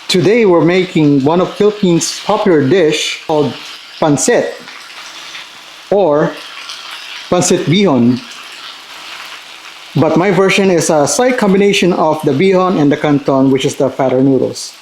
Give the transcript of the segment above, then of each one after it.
Today we're making one of Philippines' popular dish called Pancit or Pancit Bihon. But my version is a slight combination of the Bihon and the Canton, which is the fatter noodles.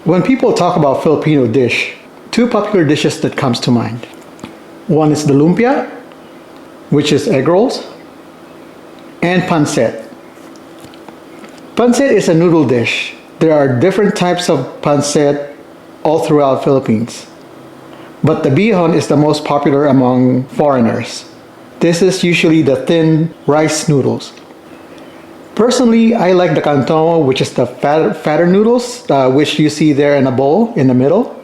When people talk about Filipino dish, two popular dishes that comes to mind. One is the lumpia, which is egg rolls, and pancit. Pancit is a noodle dish. There are different types of pancit all throughout Philippines. But the bihon is the most popular among foreigners. This is usually the thin rice noodles. Personally, I like the Canton, which is the fatter noodles, which you see there in a bowl in the middle.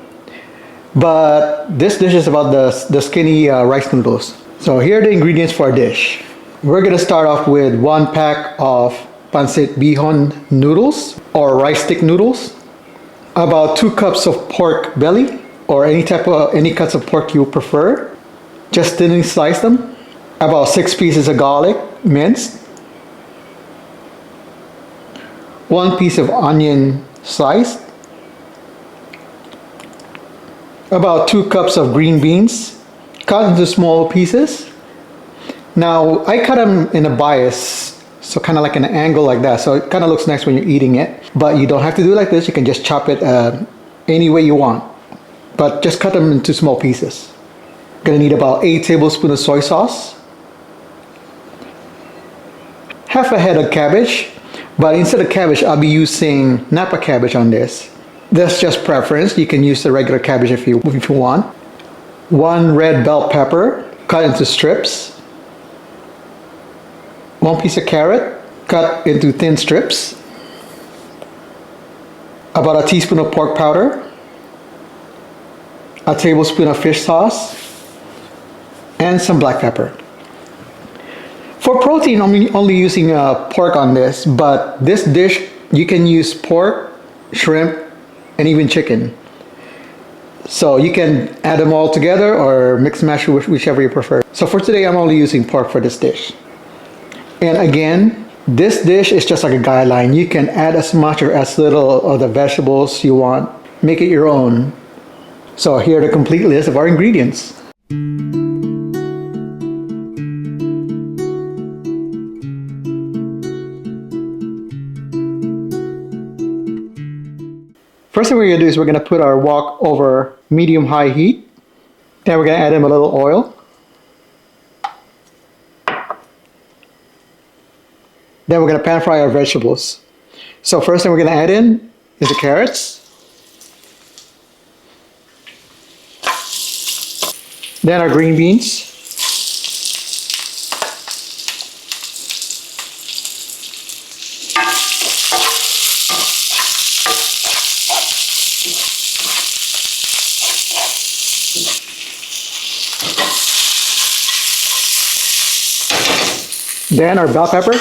But this dish is about the skinny rice noodles. So here are the ingredients for our dish. We're gonna start off with 1 pack of Pancit Bihon noodles or rice stick noodles, about 2 cups of pork belly or any cuts of pork you prefer. Just thinly slice them. About 6 pieces of garlic minced. 1 piece of onion sliced, about 2 cups of green beans cut into small pieces. Now I cut them in a bias, so kind of like an angle like that, so it kind of looks nice when you're eating it, but you don't have to do it like this. You can just chop it any way you want, but just cut them into small pieces. Gonna need about 8 tablespoons of soy sauce, half a head of cabbage. But instead of cabbage, I'll be using Napa cabbage on this. That's just preference. You can use the regular cabbage if you want. 1 red bell pepper cut into strips. 1 piece of carrot cut into thin strips. About a teaspoon of pork powder. A tablespoon of fish sauce. And some black pepper. For protein, I'm only using pork on this, but this dish, you can use pork, shrimp, and even chicken. So you can add them all together or mix and match whichever you prefer. So for today, I'm only using pork for this dish. And again, this dish is just like a guideline. You can add as much or as little of the vegetables you want. Make it your own. So here are the complete list of our ingredients. First thing we're going to do is we're going to put our wok over medium-high heat. Then we're going to add in a little oil. Then we're going to pan fry our vegetables. So first thing we're going to add in is the carrots. Then our green beans. Then our bell pepper.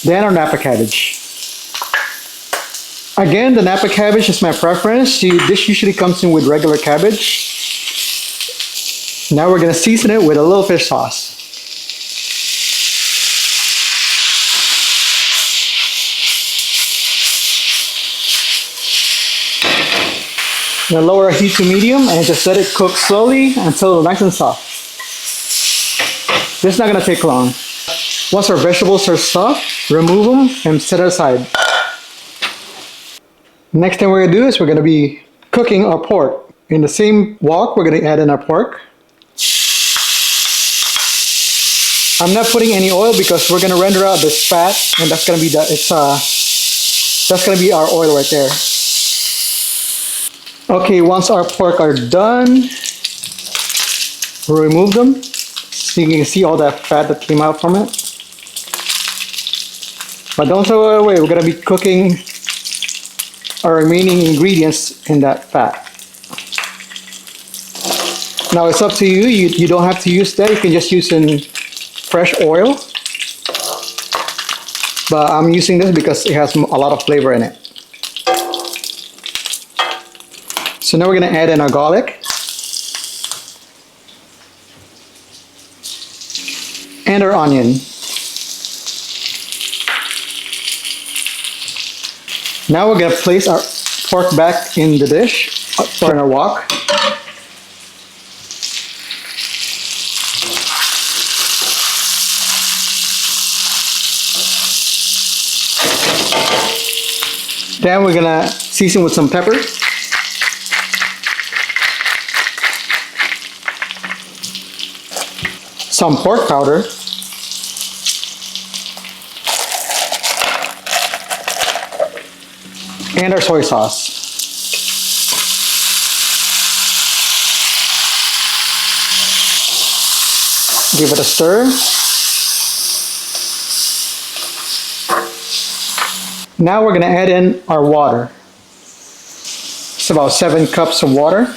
Then our Napa cabbage. Again, the Napa cabbage is my preference. This usually comes in with regular cabbage. Now we're going to season it with a little fish sauce. I'm going to lower our heat to medium and just let it cook slowly until it's nice and soft. This is not going to take long. Once our vegetables are soft, remove them and set it aside. Next thing we're going to do is we're going to be cooking our pork. In the same wok, we're going to add in our pork. I'm not putting any oil because we're going to render out this fat, and that's going to be our oil right there. Okay, once our pork are done, we'll remove them. So you can see all that fat that came out from it. But don't throw it away. We're gonna be cooking our remaining ingredients in that fat. Now it's up to you. You don't have to use that. You can just use in fresh oil. But I'm using this because it has a lot of flavor in it. So now we're gonna add in our garlic. And our onion. Now we're gonna place our pork back in the dish, or in our wok. Then we're gonna season with some pepper. Some pork powder. And our soy sauce. Give it a stir. Now we're going to add in our water. It's about 7 cups of water.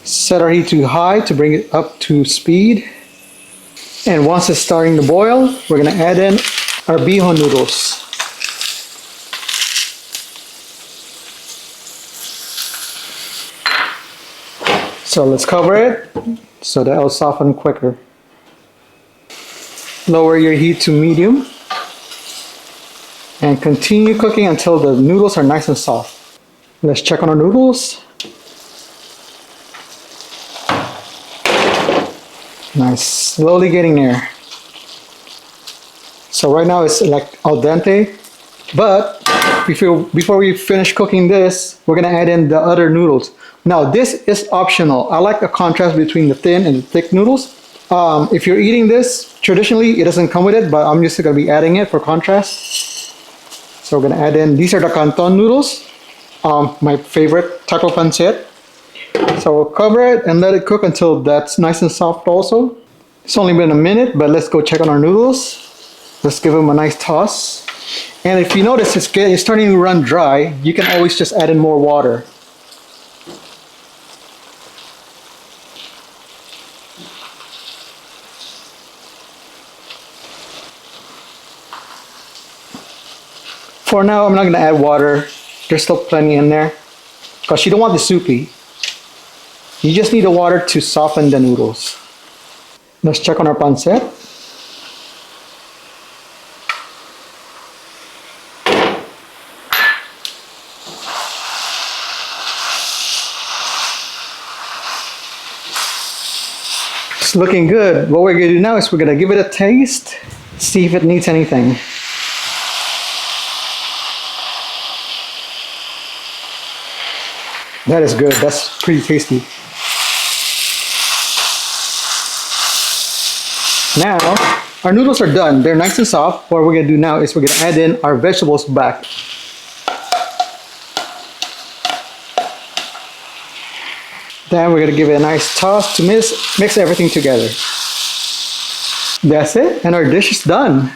Set our heat to high to bring it up to speed. And once it's starting to boil, we're going to add in our Bihon noodles. So let's cover it so that it'll soften quicker. Lower your heat to medium and continue cooking until the noodles are nice and soft. Let's check on our noodles. Nice, slowly getting there. So right now it's like al dente, but before we finish cooking this, we're gonna add in the other noodles. Now this is optional. I like the contrast between the thin and the thick noodles. If you're eating this, traditionally it doesn't come with it, but I'm just gonna be adding it for contrast. So we're gonna add in, these are the Canton noodles, my favorite taco pancit. So we'll cover it and let it cook until that's nice and soft also. It's only been a minute, but let's go check on our noodles. Let's give them a nice toss. And if you notice it's starting to run dry, you can always just add in more water. For now, I'm not going to add water. There's still plenty in there because you don't want the soupy. You just need the water to soften the noodles. Let's check on our pancit. It's looking good. What we're going to do now is we're going to give it a taste, see if it needs anything. That is good. That's pretty tasty. Now, our noodles are done. They're nice and soft. What we're going to do now is we're going to add in our vegetables back. Then we're going to give it a nice toss to mix everything together. That's it, and our dish is done.